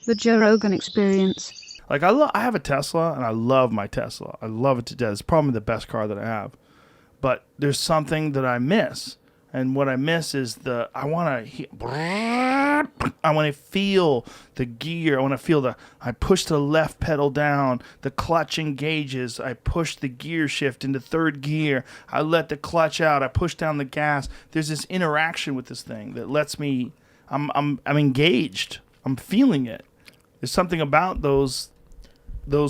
The Joe Rogan Experience. Like I have a Tesla and I love my Tesla. I love it to death. It's probably the best car that I have. But there's something that I miss. And what I miss is I want to feel the gear. I push the left pedal down. The clutch engages. I push the gear shift into third gear. I let the clutch out. I push down the gas. There's this interaction with this thing that lets me, I'm engaged. I'm feeling it. There's something about those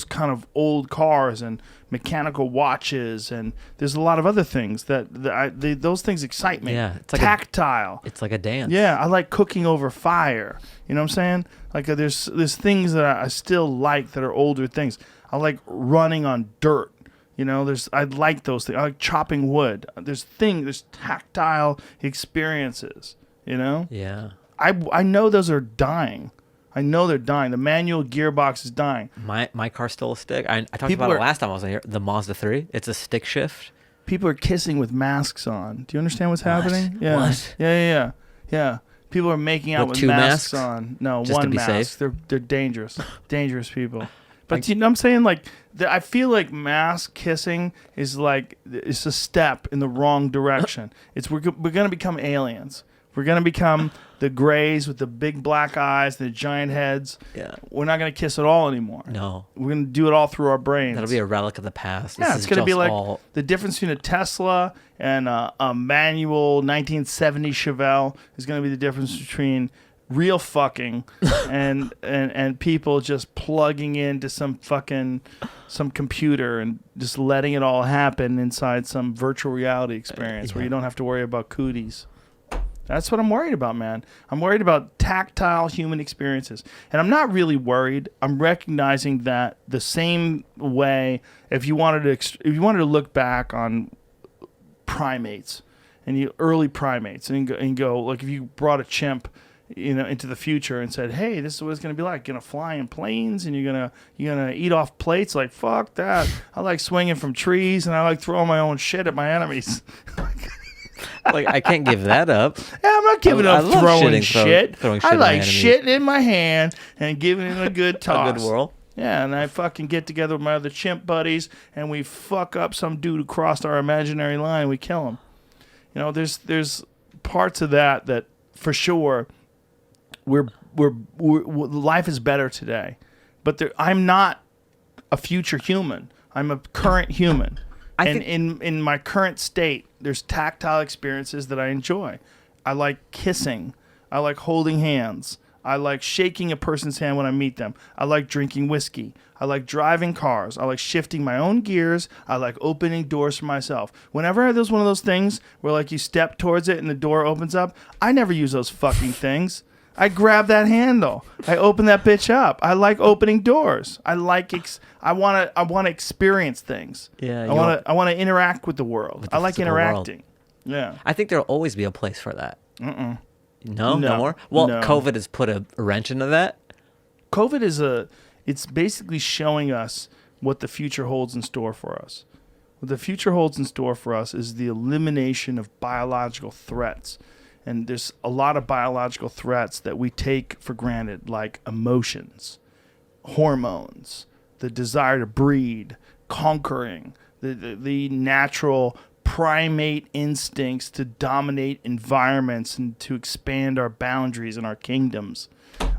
kind of old cars and mechanical watches, and there's a lot of other things those things excite me. Yeah, it's like tactile. It's like a dance. Yeah, I like cooking over fire. You know what I'm saying? Like there's things that I still like that are older things. I like running on dirt. You know, I like those things. I like chopping wood. There's tactile experiences. You know? Yeah. I know those are dying. I know they're dying. The manual gearbox is dying. My car's still a stick. I talked about it last time I was here. The Mazda 3. It's a stick shift. People are kissing with masks on. Do you understand what's happening? Yeah. What? Yeah. People are making out with two masks masks on. No, just one to be mask. safe? They're dangerous. Dangerous people. But you know what I'm saying? Like, I feel like mask kissing is like, it's a step in the wrong direction. We're going to become aliens. We're going to become the grays with the big black eyes, the giant heads. Yeah. We're not going to kiss at all anymore. No. We're going to do it all through our brains. That'll be a relic of the past. Yeah, it's going to be like the difference between a Tesla and a manual 1970 Chevelle is going to be the difference between real fucking and people just plugging into some computer and just letting it all happen inside some virtual reality experience where you don't have to worry about cooties. That's what I'm worried about, man. I'm worried about tactile human experiences. And I'm not really worried. I'm recognizing that the same way, if you wanted to look back on primates and early primates and go like if you brought a chimp, into the future and said, "Hey, this is what it's going to be like. You're going to fly in planes and you're going to eat off plates." Like, fuck that. I like swinging from trees and I like throwing my own shit at my enemies. Like, I can't give that up. Yeah, I'm not giving up throwing shit. Throwing shit I like at my shitting in my hand and giving it a good toss. A good whirl. Yeah, and I fucking get together with my other chimp buddies and we fuck up some dude who crossed our imaginary line and we kill him. There's parts of that for sure we're life is better today. But I'm not a future human. I'm a current human. In my current state, there's tactile experiences that I enjoy. I like kissing. I like holding hands. I like shaking a person's hand when I meet them. I like drinking whiskey. I like driving cars. I like shifting my own gears. I like opening doors for myself. Whenever there's one of those things where like you step towards it and the door opens up, I never use those fucking things. I grab that handle. I open that bitch up. I like opening doors. I want to experience things. Yeah, I want to interact with the world. I like interacting. Yeah. I think there'll always be a place for that. No No, more. Well, no. COVID has put a wrench into that. COVID it's basically showing us what the future holds in store for us. What the future holds in store for us is the elimination of biological threats. And there's a lot of biological threats that we take for granted, like emotions, hormones, the desire to breed, conquering, the natural primate instincts to dominate environments and to expand our boundaries and our kingdoms.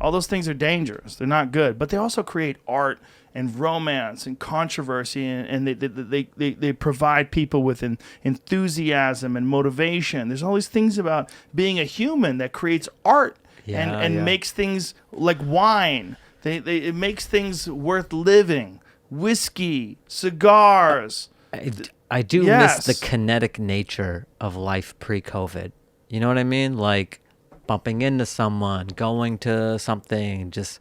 All those things are dangerous. They're not good. But they also create art and romance and controversy, and they provide people with enthusiasm and motivation. There's all these things about being a human that creates art and makes things like wine. It makes things worth living. Whiskey, cigars. I do miss the kinetic nature of life pre-COVID. You know what I mean? Like bumping into someone, going to something, just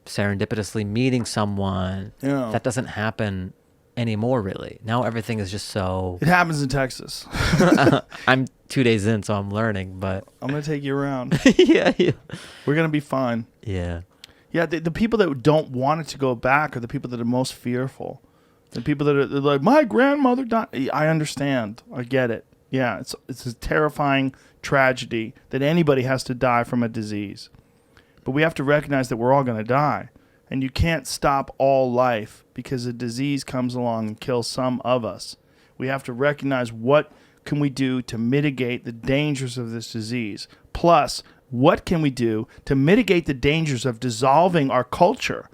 serendipitously meeting someone. Yeah. That doesn't happen anymore, really. Now everything is just so... It happens in Texas. I'm 2 days in, so I'm learning, but... I'm going to take you around. yeah. We're going to be fine. Yeah. Yeah, the people that don't want it to go back are the people that are most fearful. The people that are like, my grandmother died. I understand. I get it. Yeah, it's a terrifying tragedy that anybody has to die from a disease. But we have to recognize that we're all going to die. And you can't stop all life because a disease comes along and kills some of us. We have to recognize what can we do to mitigate the dangers of this disease. Plus, what can we do to mitigate the dangers of dissolving our culture?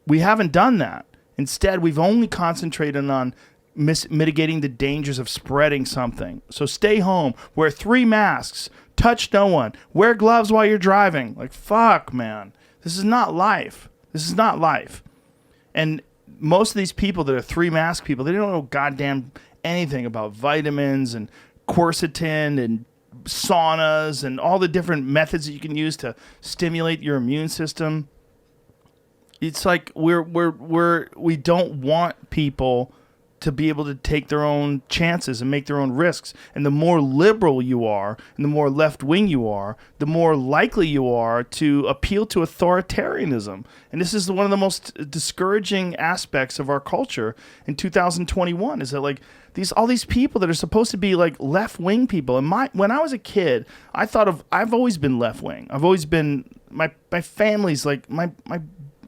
We haven't done that. Instead, we've only concentrated on mitigating the dangers of spreading something. So stay home, wear 3 masks, touch no one, wear gloves while you're driving. Like, fuck, man. This is not life. This is not life. And most of these people that are 3 mask people, they don't know goddamn anything about vitamins and quercetin and saunas and all the different methods that you can use to stimulate your immune system. It's like we don't want people to be able to take their own chances and make their own risks. And the more liberal you are and the more left-wing you are, the more likely you are to appeal to authoritarianism. And this is one of the most discouraging aspects of our culture in 2021 is that like all these people that are supposed to be like left-wing people. And when I was a kid, I've always been left-wing. I've always been, my family's like, my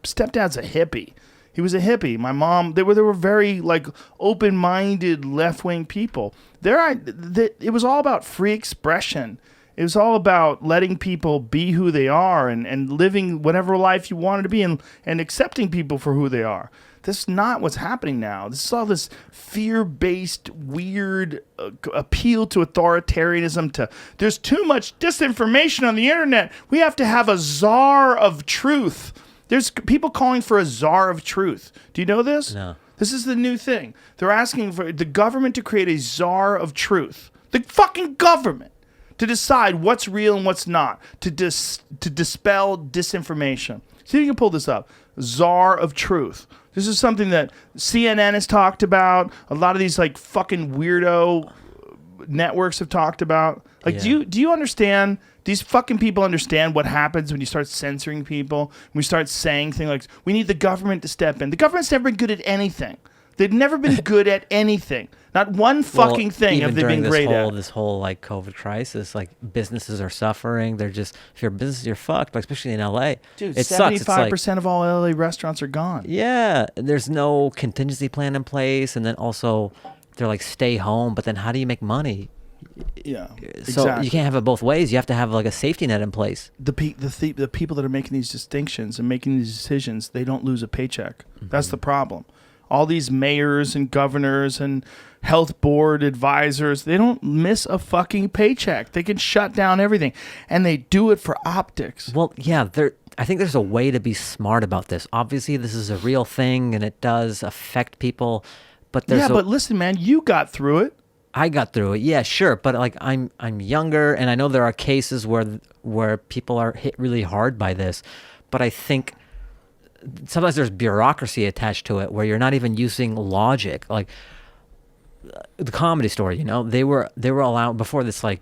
stepdad's a hippie. He was a hippie. My mom, they were very like open-minded left-wing people. It was all about free expression. It was all about letting people be who they are and living whatever life you wanted to be and accepting people for who they are. This is not what's happening now. This is all this fear-based, weird appeal to authoritarianism. There's too much disinformation on the internet. We have to have a czar of truth. There's people calling for a czar of truth. Do you know this? No. This is the new thing. They're asking for the government to create a czar of truth. The fucking government to decide what's real and what's not. To dispel disinformation. See if you can pull this up. Czar of truth. This is something that CNN has talked about. A lot of these like fucking weirdo networks have talked about. Like, Yeah. do you understand? These fucking people understand what happens when you start censoring people. When we start saying things like, we need the government to step in. The government's never been good at anything. They've never been good at anything. Not one fucking thing have they been great at. This whole like COVID crisis, like businesses are suffering. They're just, if you're a business, you're fucked. Like, especially in LA. Dude, it sucks. 75% of all LA restaurants are gone. Yeah, there's no contingency plan in place, and then also they're like stay home. But then how do you make money? Yeah, So exactly. you can't have it both ways. You have to have like a safety net in place. The people that are making these distinctions and making these decisions, they don't lose a paycheck. Mm-hmm. That's the problem. All these mayors and governors and health board advisors, they don't miss a fucking paycheck. They can shut down everything, and they do it for optics. Well, yeah, I think there's a way to be smart about this. Obviously, this is a real thing, and it does affect people. But but listen, man, you got through it. I got through it. Yeah, sure. But like I'm younger, and I know there are cases where people are hit really hard by this. But I think sometimes there's bureaucracy attached to it where you're not even using logic. Like the Comedy Store, they were allowed before this. Like,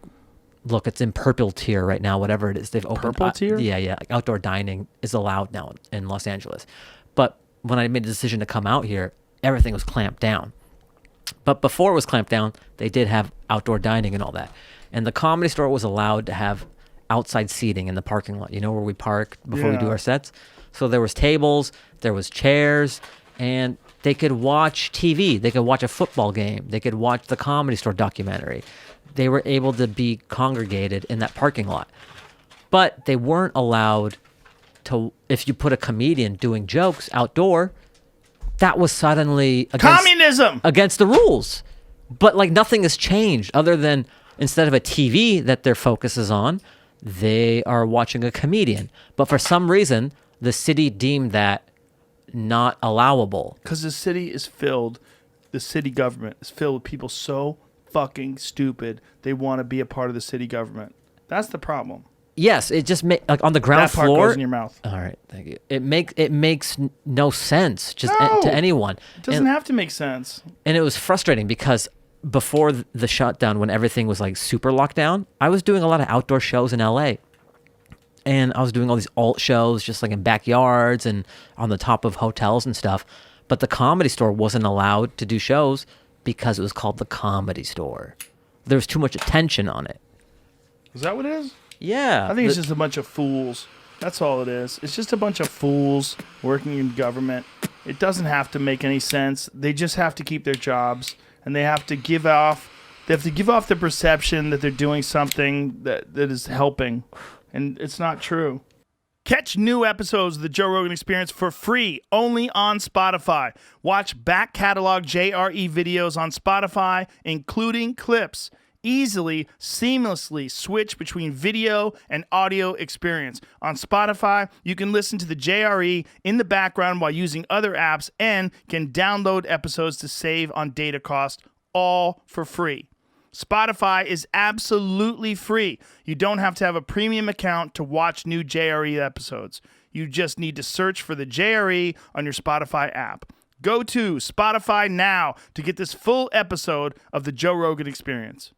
look, it's in purple tier right now. Whatever it is, they've opened purple tier. Yeah. Like outdoor dining is allowed now in Los Angeles. But when I made the decision to come out here, everything was clamped down. But before it was clamped down, they did have outdoor dining and all that. And the Comedy Store was allowed to have outside seating in the parking lot, where we park before we do our sets. So there was tables, there was chairs, and they could watch TV. They could watch a football game. They could watch the Comedy Store documentary. They were able to be congregated in that parking lot. But they weren't allowed to, if you put a comedian doing jokes outdoor, that was suddenly communism against the rules. But like nothing has changed other than instead of a TV that their focus is on, they are watching a comedian. But for some reason, the city deemed that not allowable. Because the city government is filled with people so fucking stupid they want to be a part of the city government. That's the problem. Yes, it just like on the ground that part floor. Goes in your mouth. All right, thank you. It makes no sense to anyone. It doesn't have to make sense. And it was frustrating because before the shutdown, when everything was like super locked down, I was doing a lot of outdoor shows in LA. And I was doing all these alt shows just like in backyards and on the top of hotels and stuff. But the Comedy Store wasn't allowed to do shows because it was called the Comedy Store. There was too much attention on it. Is that what it is? Yeah. I think it's just a bunch of fools. That's all it is. It's just a bunch of fools working in government. It doesn't have to make any sense. They just have to keep their jobs, and they have to give off the perception that they're doing something that is helping, and it's not true. Catch new episodes of The Joe Rogan Experience for free, only on Spotify. Watch back catalog JRE videos on Spotify, including clips. Easily, seamlessly switch between video and audio experience. On Spotify, you can listen to the JRE in the background while using other apps and can download episodes to save on data cost, all for free. Spotify is absolutely free. You don't have to have a premium account to watch new JRE episodes. You just need to search for the JRE on your Spotify app. Go to Spotify now to get this full episode of The Joe Rogan Experience.